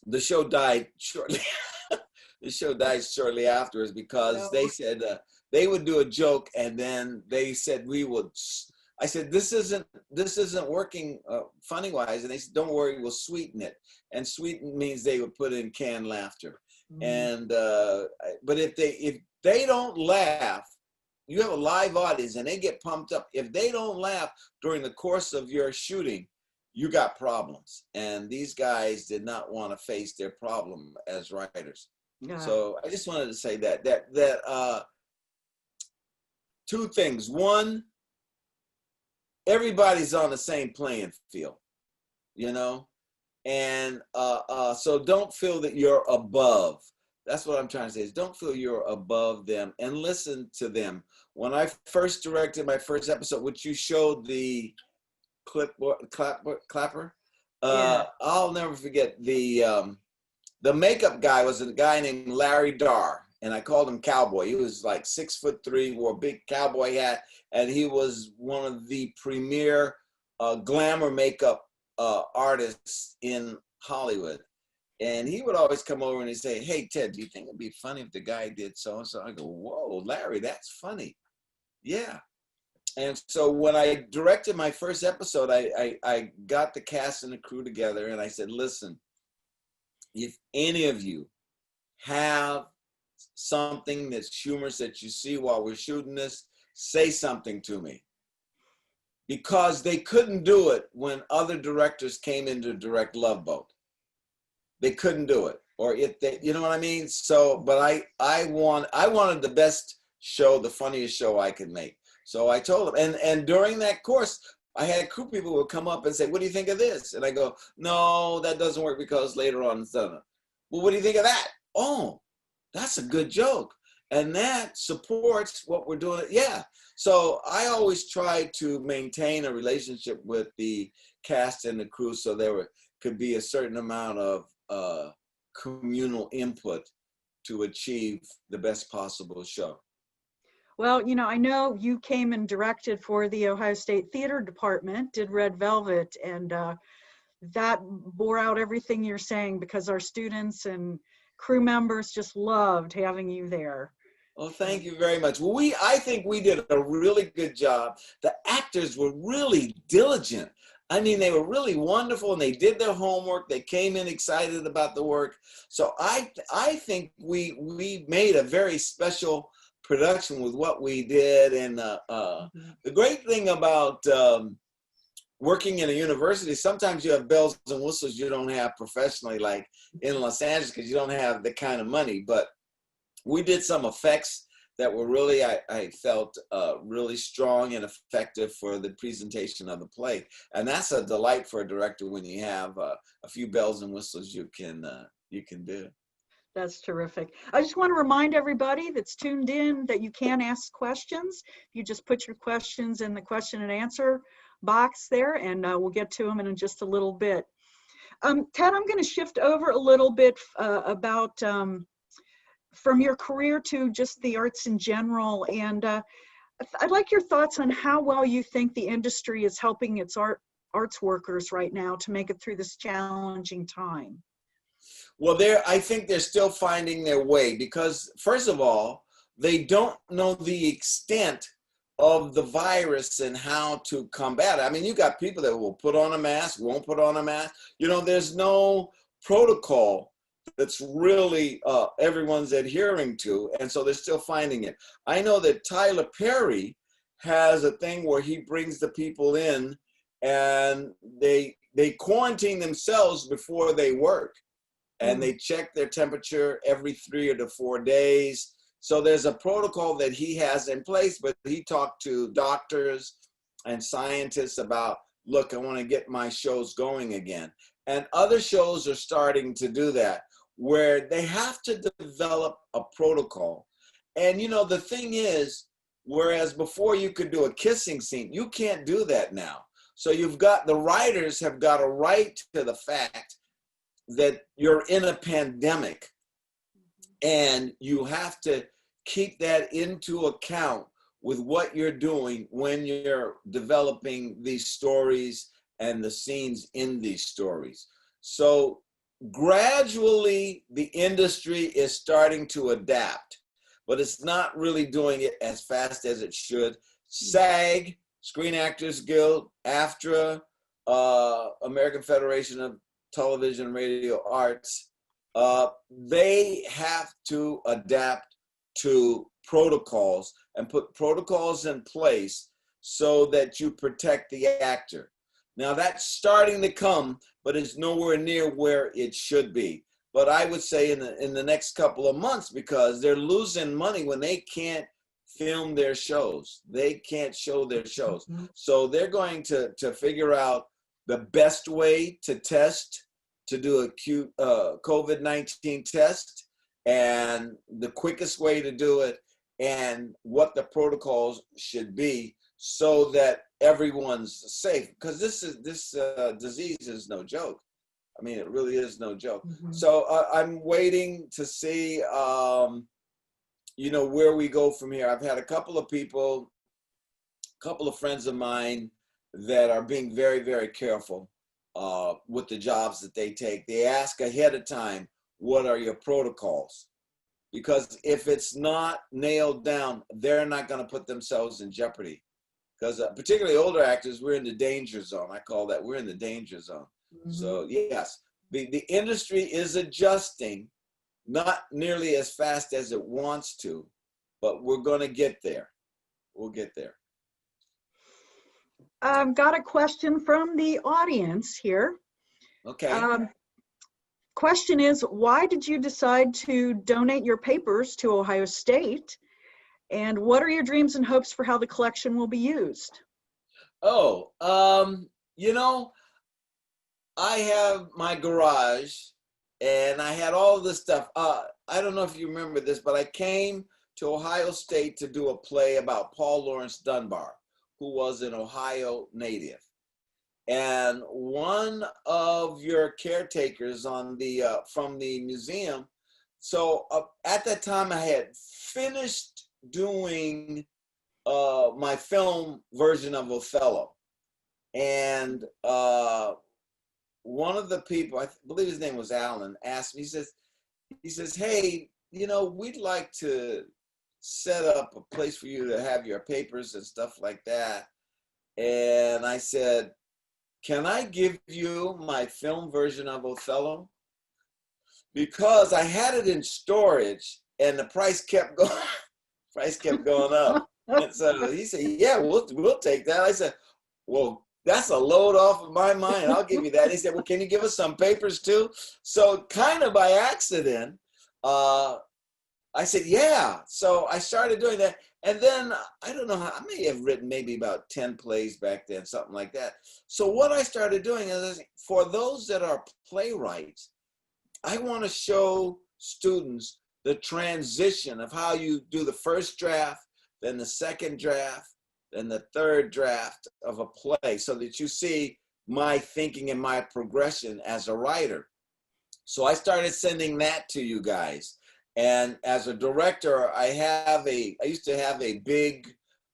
the show died shortly. The show died shortly afterwards because they said they would do a joke, and then they said we would. I said, this isn't working funny wise, and they said, don't worry, we'll sweeten it. And sweeten means they would put in canned laughter. And but if they don't laugh, you have a live audience and they get pumped up. If they don't laugh during the course of your shooting, you got problems. And these guys did not want to face their problem as writers. Yeah. So I just wanted to say that two things. One, everybody's on the same playing field, and so don't feel that you're above. That's what I'm trying to say, is don't feel you're above them, and listen to them. When I first directed my first episode, which you showed the clapper, I'll never forget the makeup guy was a guy named Larry Darr, and I called him Cowboy. He was like 6'3", wore a big cowboy hat, and he was one of the premier glamour makeup artists in Hollywood. And he would always come over and he'd say, hey, Ted, do you think it'd be funny if the guy did so-and-so? I go, whoa, Larry, that's funny. Yeah. And so when I directed my first episode, I got the cast and the crew together, and I said, listen, if any of you have something that's humorous that you see while we're shooting this, say something to me. Because they couldn't do it when other directors came in to direct Love Boat. They couldn't do it. Or if they, you know what I mean? So, but I wanted the best show, the funniest show I could make. So I told them, and during that course, I had crew people who would come up and say, what do you think of this? And I go, no, that doesn't work because later on it's done. Well, what do you think of that? Oh, that's a good joke. And that supports what we're doing. Yeah. So I always try to maintain a relationship with the cast and the crew so there could be a certain amount of communal input to achieve the best possible show. Well, I know you came and directed for the Ohio State Theater Department, did Red Velvet, and that bore out everything you're saying because our students and crew members just loved having you there. Well, thank you very much. Well, I think we did a really good job. The actors were really diligent. I mean, they were really wonderful, and they did their homework. They came in excited about the work. So I think we made a very special production with what we did. And the great thing about working in a university, sometimes you have bells and whistles you don't have professionally, like in Los Angeles, because you don't have the kind of money. But we did some effects that were really, I felt, really strong and effective for the presentation of the play. And that's a delight for a director when you have a few bells and whistles you can do. That's terrific. I just want to remind everybody that's tuned in that you can ask questions. You just put your questions in the question and answer box there, and we'll get to them in just a little bit. Ted, I'm going to shift over a little bit about from your career to just the arts in general. And I'd like your thoughts on how well you think the industry is helping its arts workers right now to make it through this challenging time. Well, I think they're still finding their way because, first of all, they don't know the extent of the virus and how to combat it. I mean, you got people that will put on a mask, won't put on a mask. You know, there's no protocol that's really everyone's adhering to, and so they're still finding it. I know that Tyler Perry has a thing where he brings the people in and they quarantine themselves before they work. And they check their temperature every 3 to 4 days. So there's a protocol that he has in place, but he talked to doctors and scientists about, look, I want to get my shows going again. And other shows are starting to do that, where they have to develop a protocol. And you know, the thing is, whereas before you could do a kissing scene, you can't do that now. So the writers have got a right to the fact that you're in a pandemic, and you have to keep that into account with what you're doing when you're developing these stories and the scenes in these stories. So gradually the industry is starting to adapt, but it's not really doing it as fast as it should. SAG, Screen Actors Guild, AFTRA, American Federation of Television and Radio Arts, they have to adapt to protocols and put protocols in place so that you protect the actor. Now that's starting to come, but it's nowhere near where it should be. But I would say in the next couple of months, because they're losing money when they can't film their shows. They can't show their shows. Mm-hmm. So they're going to figure out the best way to test, to do a COVID-19 test, and the quickest way to do it, and what the protocols should be so that everyone's safe. Because this disease is no joke. I mean, it really is no joke. Mm-hmm. So I'm waiting to see, you know, where we go from here. I've had a couple of people, a couple of friends of mine that are being very, very careful with the jobs that they take. They ask ahead of time, what are your protocols? Because if it's not nailed down, they're not going to put themselves in jeopardy. Because particularly older actors, we're in the danger zone. I call that, we're in the danger zone. Mm-hmm. So yes, the industry is adjusting, not nearly as fast as it wants to, but we're going to get there. We'll get there. I've got a question from the audience here. Okay. Question is, why did you decide to donate your papers to Ohio State? And what are your dreams and hopes for how the collection will be used? Oh, you know, I have my garage and I had all this stuff. I don't know if you remember this, but I came to Ohio State to do a play about Paul Laurence Dunbar, who was an Ohio native. And one of your caretakers on the from the museum, so at that time I had finished doing my film version of Othello. And one of the people, I believe his name was Alan, asked me, he says, hey, you know, we'd like to set up a place for you to have your papers and stuff like that. And I said, can I give you my film version of Othello? Because I had it in storage and the price kept going up. And so he said, yeah, we'll take that. I said, well, that's a load off of my mind. I'll give you that. He said, well, can you give us some papers too? So kind of by accident, I said, yeah. So I started doing that. And then I don't know how, I may have written maybe about 10 plays back then, something like that. So what I started doing is, for those that are playwrights, I want to show students the transition of how you do the first draft, then the second draft, then the third draft of a play, so that you see my thinking and my progression as a writer. So I started sending that to you guys. And as a director, I used to have a big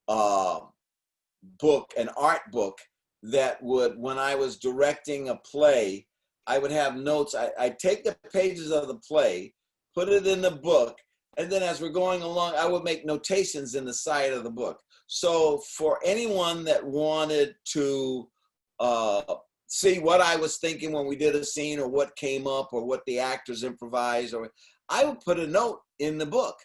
book, an art book, that would, when I was directing a play, I would have notes. I'd take the pages of the play, put it in the book, and then as we're going along, I would make notations in the side of the book. So for anyone that wanted to see what I was thinking when we did a scene, or what came up, or what the actors improvised, or I would put a note in the book.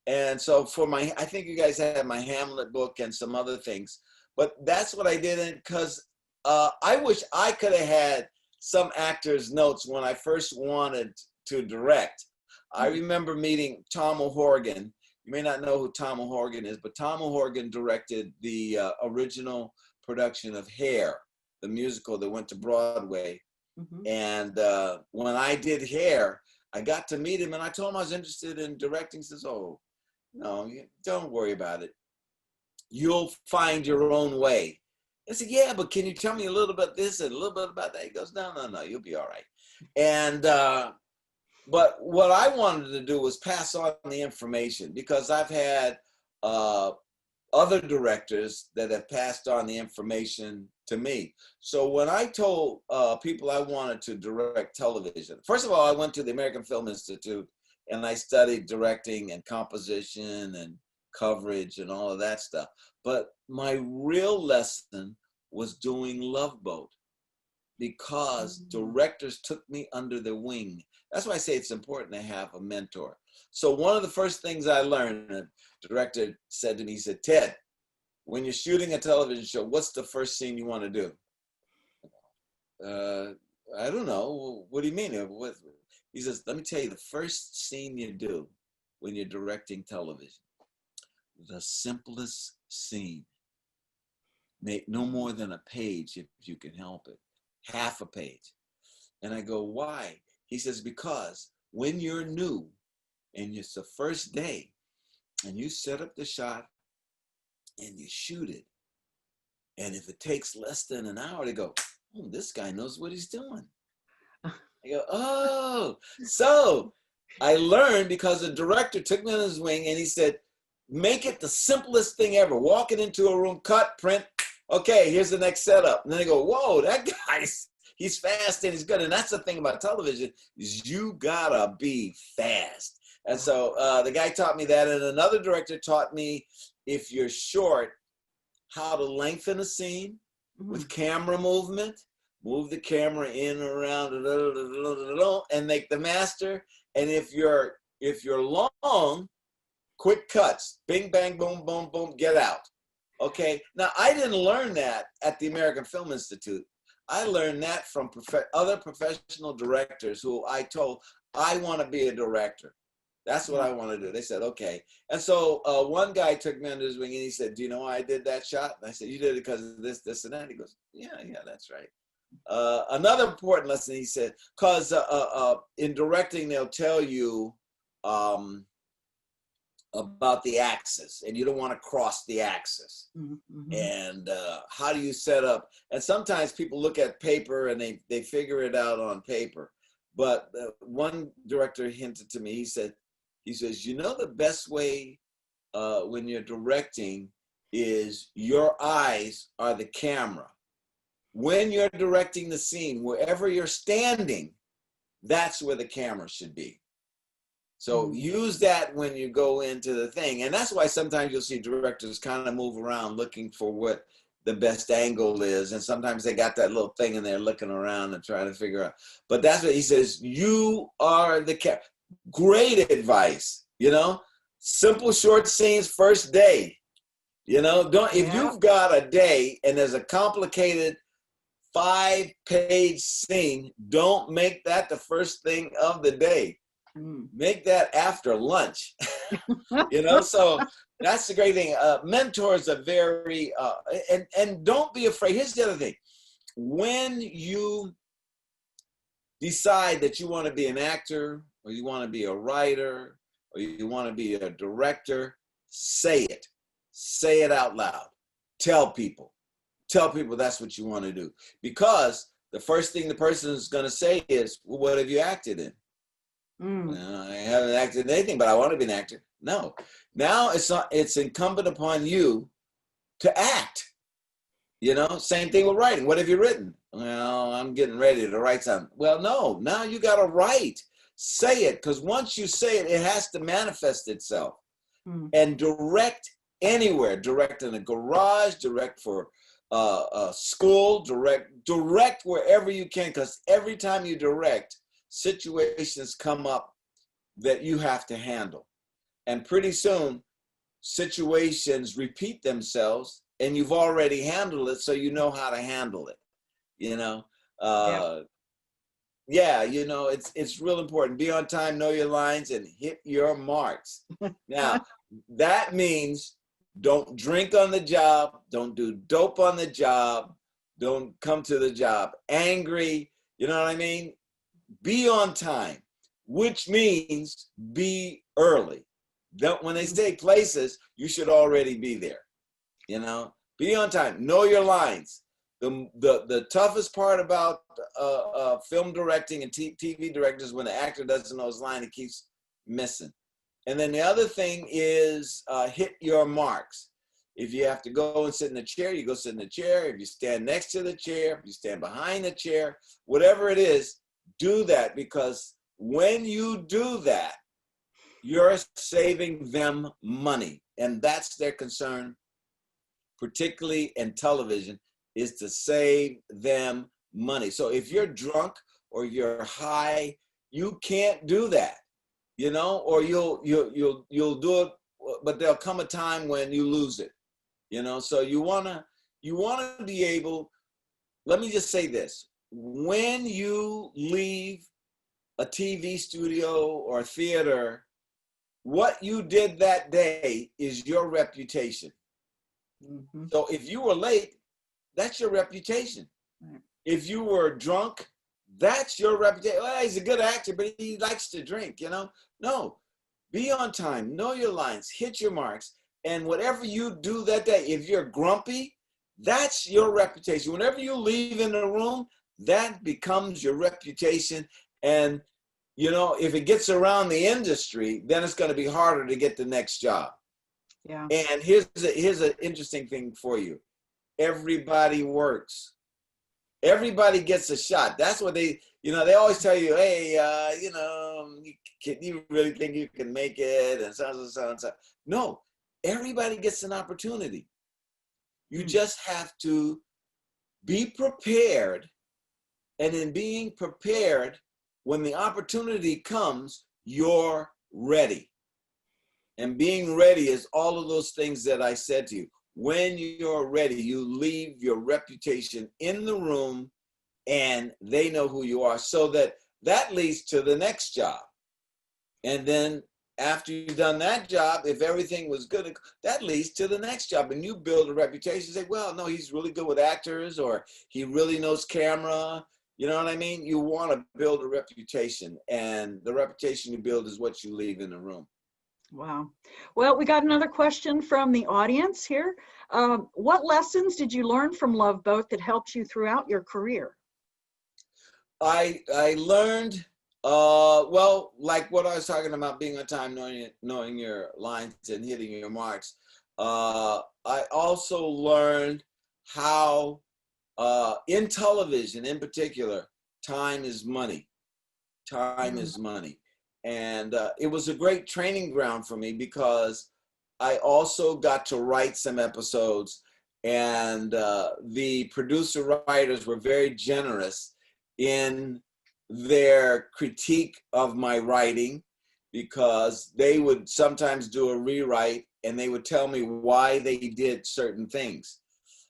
And so for my, I think you guys have my Hamlet book and some other things, but that's what I did. Because I wish I could have had some actors' notes when I first wanted to direct. I remember meeting Tom O'Horgan. You may not know who Tom O'Horgan is, but Tom O'Horgan directed the original production of Hair, the musical that went to Broadway. Mm-hmm. And when I did Hair, I got to meet him, and I told him I was interested in directing. He says, oh, no, don't worry about it. You'll find your own way. I said, yeah, but can you tell me a little bit this and a little bit about that? He goes, no, you'll be all right. And but what I wanted to do was pass on the information, because I've had other directors that have passed on the information to me. So when I told people I wanted to direct television, first of all, I went to the American Film Institute and I studied directing and composition and coverage and all of that stuff. But my real lesson was doing Love Boat, because directors took me under their wing. That's why I say it's important to have a mentor. So one of the first things I learned, the director said to me, he said, Ted, when you're shooting a television show, what's the first scene you want to do? I don't know. What do you mean? He says, let me tell you the first scene you do when you're directing television. The simplest scene. Make no more than a page if you can help it. Half a page. And I go, why? He says, because when you're new and it's the first day and you set up the shot and you shoot it, and if it takes less than an hour, they go, oh, this guy knows what he's doing. I go, oh. So I learned, because the director took me on his wing and he said, make it the simplest thing ever. Walking into a room, cut, print. Okay, here's the next setup. And then they go, whoa, that guy's, he's fast and he's good. And that's the thing about television, is you gotta be fast. And so the guy taught me that. And another director taught me, if you're short, how to lengthen a scene with camera movement, move the camera in, around, and make the master. And if you're long, quick cuts, bing, bang, boom, boom, boom, get out. Okay, now I didn't learn that at the American Film Institute. I learned that from other professional directors who I told, I want to be a director. That's what I want to do. They said, okay. And so one guy took me under his wing and he said, do you know why I did that shot? And I said, you did it because of this, this, and that. He goes, yeah, that's right. Another important lesson, he said, because in directing, they'll tell you about the axis, and you don't want to cross the axis. And how do you set up? And sometimes people look at paper and they figure it out on paper. But one director hinted to me, he says, you know, the best way when you're directing is your eyes are the camera. When you're directing the scene, wherever you're standing, that's where the camera should be. So use that when you go into the thing. And that's why sometimes you'll see directors kind of move around looking for what the best angle is. And sometimes they got that little thing and they're looking around and trying to figure out. But that's what he says, you are the camera. Great advice, you know, simple short scenes first day, you know, if you've got a day and there's a complicated 5-page scene, don't make that the first thing of the day. Make that after lunch. So that's the great thing. Mentors are very, and don't be afraid. Here's the other thing. When you decide that you want to be an actor, or you want to be a writer, or you want to be a director, say it. Say it out loud. Tell people that's what you want to do. Because the first thing the person is going to say is, well, what have you acted in? I haven't acted in anything, but I want to be an actor. No. Now it's incumbent upon you to act. Same thing with writing. What have you written? Well, I'm getting ready to write something. Well, no, now you got to write. Say it, because once you say it, it has to manifest itself. And direct anywhere. Direct in a garage, direct for school, direct wherever you can, because every time you direct, situations come up that you have to handle. And pretty soon, situations repeat themselves, and you've already handled it, so you know how to handle it. It's real important. Be on time, know your lines, and hit your marks. Now, that means don't drink on the job, don't do dope on the job, don't come to the job angry, you know what I mean? Be on time, which means be early. When they say places, you should already be there. Be on time, know your lines. The toughest part about film directing and TV directing is when the actor doesn't know his line, he keeps missing. And then the other thing is hit your marks. If you have to go and sit in the chair, you go sit in the chair. If you stand next to the chair, if you stand behind the chair, whatever it is, do that, because when you do that, you're saving them money. And that's their concern, particularly in television, is to save them money. So if you're drunk or you're high, you can't do that, or you'll do it, but there'll come a time when you lose it, so you wanna be able. Let me just say this: when you leave a TV studio or theater, what you did that day is your reputation. So if you were late, that's your reputation. If you were drunk, that's your reputation. Well, he's a good actor, but he likes to drink, No, be on time, know your lines, hit your marks, and whatever you do that day, if you're grumpy, that's your reputation. Whenever you leave in the room, that becomes your reputation. And, if it gets around the industry, then it's going to be harder to get the next job. Yeah. And here's an interesting thing for you. Everybody works. Everybody gets a shot. That's what they always tell you, hey, you really think you can make it? And so. No, everybody gets an opportunity. You just have to be prepared. And in being prepared, when the opportunity comes, you're ready. And being ready is all of those things that I said to you. When you're ready, you leave your reputation in the room and they know who you are, so that leads to the next job. And then after you've done that job, if everything was good, that leads to the next job, and you build a reputation. Say, well, no, he's really good with actors, or he really knows camera. You know what I mean? You want to build a reputation, and the reputation you build is what you leave in the room. Wow. Well, we got another question from the audience here. What lessons did you learn from Love Boat that helped you throughout your career? I learned, well, like what I was talking about, being on time, knowing your lines and hitting your marks. I also learned how, in television in particular, time is money. Time is money. And it was a great training ground for me, because I also got to write some episodes, and the producer writers were very generous in their critique of my writing, because they would sometimes do a rewrite and they would tell me why they did certain things.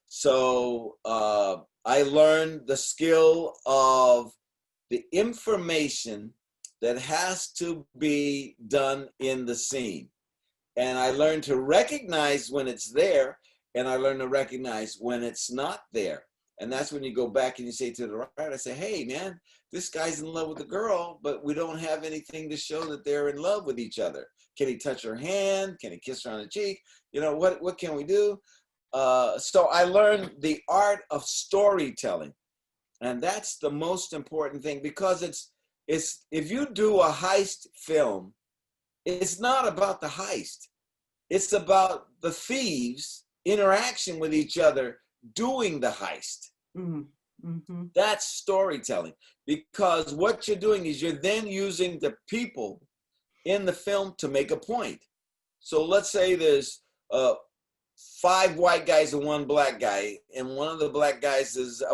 So I learned the skill of the information that has to be done in the scene. And I learned to recognize when it's there, and I learned to recognize when it's not there. And that's when you go back and you say to the writer, I say, hey, man, this guy's in love with the girl, but we don't have anything to show that they're in love with each other. Can he touch her hand? Can he kiss her on the cheek? You know, what can we do? So I learned the art of storytelling. And that's the most important thing, because it's if you do a heist film, it's not about the heist. It's about the thieves' interaction with each other doing the heist. Mm-hmm. That's storytelling, because what you're doing is you're then using the people in the film to make a point. So let's say there's 5 white guys and 1 black guy, and one of the white guys is a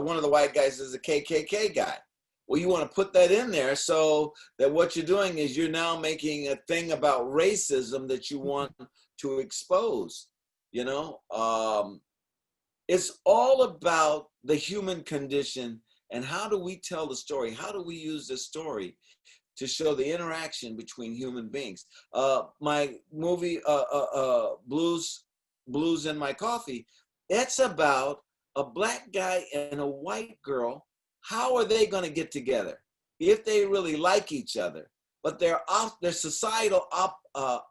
KKK guy. Well, you want to put that in there so that what you're doing is you're now making a thing about racism that you want to expose. You know, it's all about the human condition, and how do we tell the story? How do we use the story to show the interaction between human beings? My movie, Blues in My Coffee, it's about a black guy and a white girl. How are they going to get together if they really like each other? But there are societal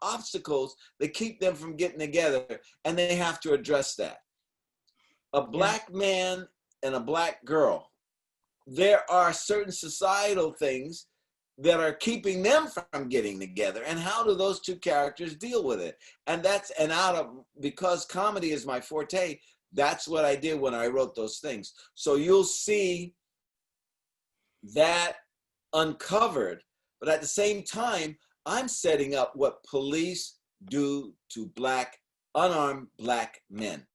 obstacles that keep them from getting together, and they have to address that. A black man and a black girl, there are certain societal things that are keeping them from getting together, and how do those 2 characters deal with it? And because comedy is my forte, that's what I did when I wrote those things. So you'll see that uncovered, but at the same time, I'm setting up what police do to unarmed black men,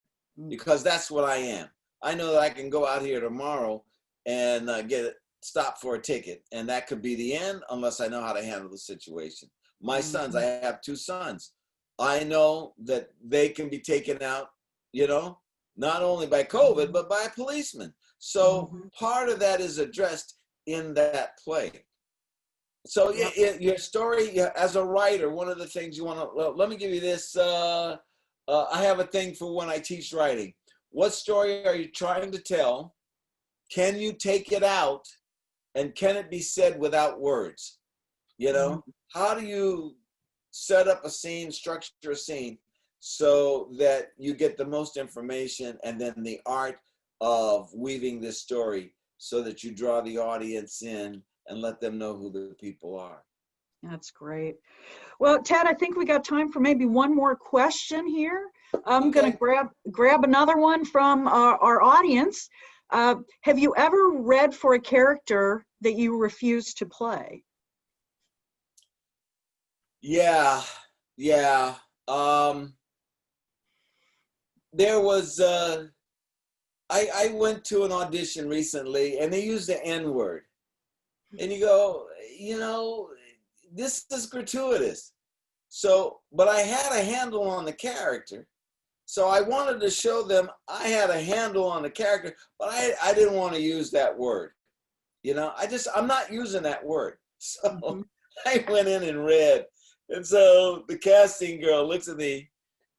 because that's what I am. I know that I can go out here tomorrow and get stopped for a ticket, and that could be the end unless I know how to handle the situation. My sons, I have 2 sons. I know that they can be taken out, you know, not only by COVID, but by a policeman. So part of that is addressed in that play. So your story, as a writer, one of the things you want to, let me give you this. I have a thing for when I teach writing. What story are you trying to tell? Can you take it out? And can it be said without words? You know, how do you set up a scene, structure a scene so that you get the most information, and then the art of weaving this story so that you draw the audience in and let them know who the people are. That's great. Well, Ted, I think we got time for maybe one more question here. I'm going to grab another one from our audience. Have you ever read for a character that you refused to play? Yeah. There was, I went to an audition recently, and they used the N-word. And you go, you know, this is gratuitous. So, but I had a handle on the character. So I wanted to show them I had a handle on the character, but I didn't want to use that word. You know, I'm not using that word. So I went in and read. And so the casting girl looks at me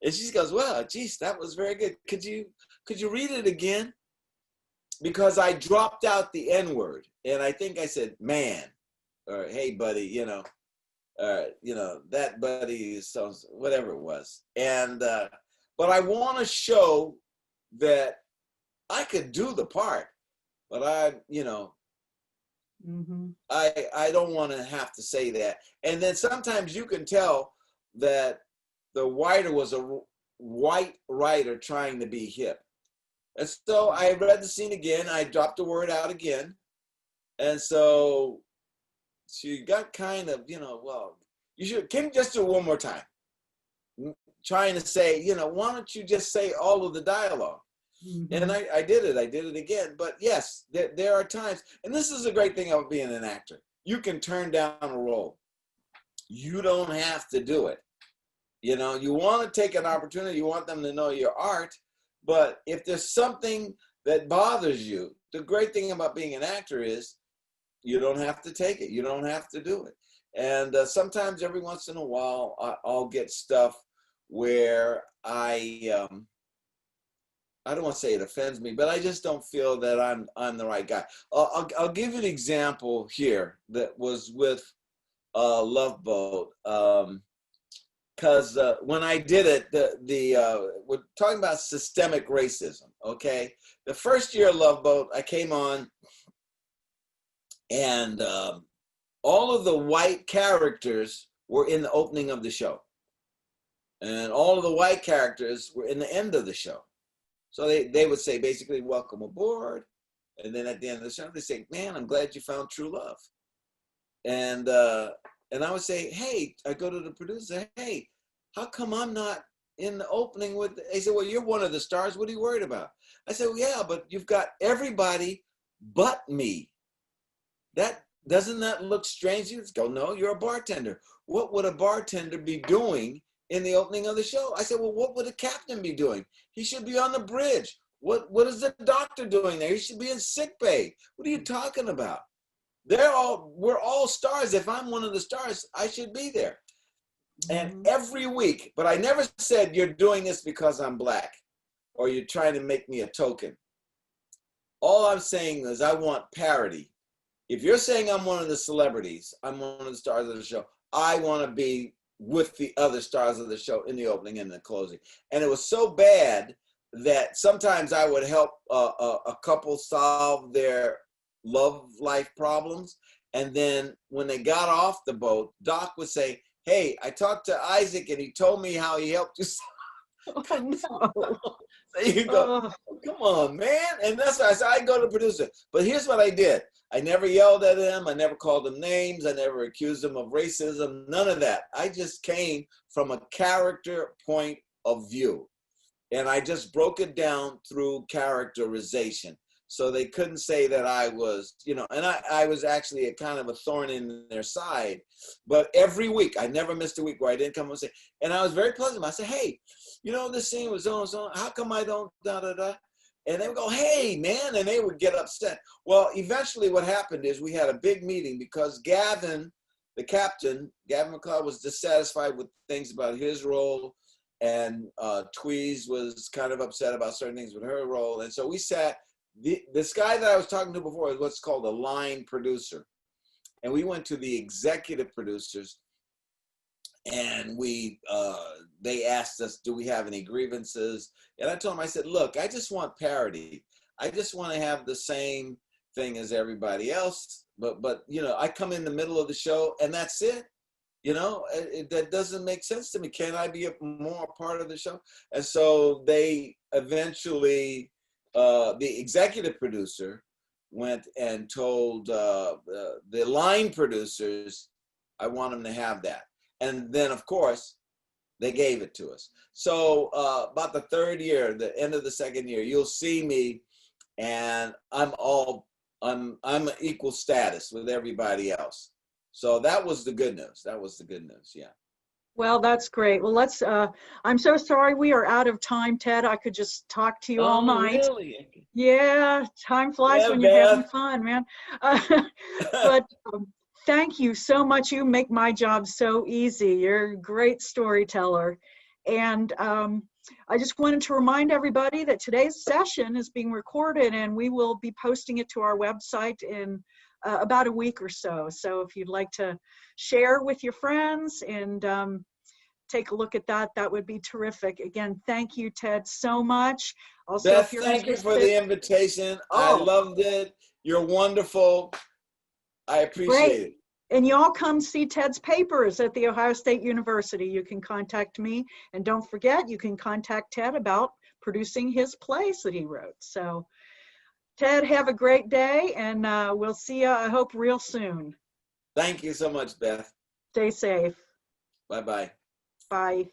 and she goes, well, geez, that was very good. Could you read it again? Because I dropped out the N-word, and I think I said, man, or hey, buddy, you know, that buddy is so, whatever it was. And, but I want to show that I could do the part, but I don't want to have to say that. And then sometimes you can tell that the writer was a white writer trying to be hip. And so I read the scene again. I dropped the word out again. And so she got kind of, well, can you just do it one more time? Trying to say, why don't you just say all of the dialogue? And I did it. I did it again. But yes, there are times, and this is a great thing about being an actor. You can turn down a role. You don't have to do it. You want to take an opportunity. You want them to know your art. But if there's something that bothers you. The great thing about being an actor is you don't have to take it. You don't have to do it. And sometimes every once in a while, I'll get stuff where I don't want to say it offends me, but I just don't feel that I'm the right guy. I'll give you an example here that was with Love Boat. Because when I did it, we're talking about systemic racism, okay? The first year of Love Boat, I came on, and all of the white characters were in the opening of the show. And all of the white characters were in the end of the show. So they would say, basically, welcome aboard. And then at the end of the show, they say, man, I'm glad you found true love. And I would say, hey, I go to the producer, hey, how come I'm not in the opening with, they said, well, you're one of the stars. What are you worried about? I said, well, yeah, but you've got everybody but me. Doesn't that look strange? You go, no, you're a bartender. What would a bartender be doing in the opening of the show? I said, well, what would a captain be doing? He should be on the bridge. What is the doctor doing there? He should be in sick bay. What are you talking about? We're all stars. If I'm one of the stars, I should be there. And every week, but I never said you're doing this because I'm black or you're trying to make me a token. All I'm saying is I want parity. If you're saying I'm one of the celebrities, I'm one of the stars of the show, I want to be with the other stars of the show in the opening and the closing. And it was so bad that sometimes I would help a couple solve their love life problems. And then when they got off the boat, Doc would say, hey, I talked to Isaac and he told me how he helped you. Oh, no. So you go, come on, man. And that's why I said, I go to the producer. But here's what I did. I never yelled at him. I never called him names. I never accused him of racism. None of that. I just came from a character point of view. And I just broke it down through characterization. So they couldn't say that I was, and I was actually a kind of a thorn in their side. But every week, I never missed a week where I didn't come and say, and I was very pleasant. I said, hey, this scene was on, how come I don't, da-da-da? And they would go, hey, man, and they would get upset. Well, eventually what happened is we had a big meeting because Gavin, the captain, Gavin MacLeod, was dissatisfied with things about his role, and Tweez was kind of upset about certain things with her role. And so we sat, this guy that I was talking to before is what's called a line producer. And we went to the executive producers, and they asked us, do we have any grievances? And I told them, I said, look, I just want parity. I just want to have the same thing as everybody else. But I come in the middle of the show and that's it. That doesn't make sense to me. Can I be more part of the show? And so they eventually, the executive producer went and told the line producers, I want them to have that. And then, of course, they gave it to us. So about the third year, the end of the second year, you'll see me, and I'm equal status with everybody else. So that was the good news. That was the good news. Yeah. Well, that's great. Well, I'm so sorry we are out of time, Ted. I could just talk to you all night. Really? Yeah, time flies when you're having fun, man. But thank you so much. You make my job so easy. You're a great storyteller. And I just wanted to remind everybody that today's session is being recorded and we will be posting it to our website in about a week or so. So if you'd like to share with your friends and take a look at that, that would be terrific. Again, thank you, Ted, so much. Also, Beth, thank you for the invitation. I loved it. You're wonderful. I appreciate it. And y'all come see Ted's papers at The Ohio State University. You can contact me. And don't forget, you can contact Ted about producing his plays that he wrote. So, Ted, have a great day, and we'll see you, I hope, real soon. Thank you so much, Beth. Stay safe. Bye-bye. Bye.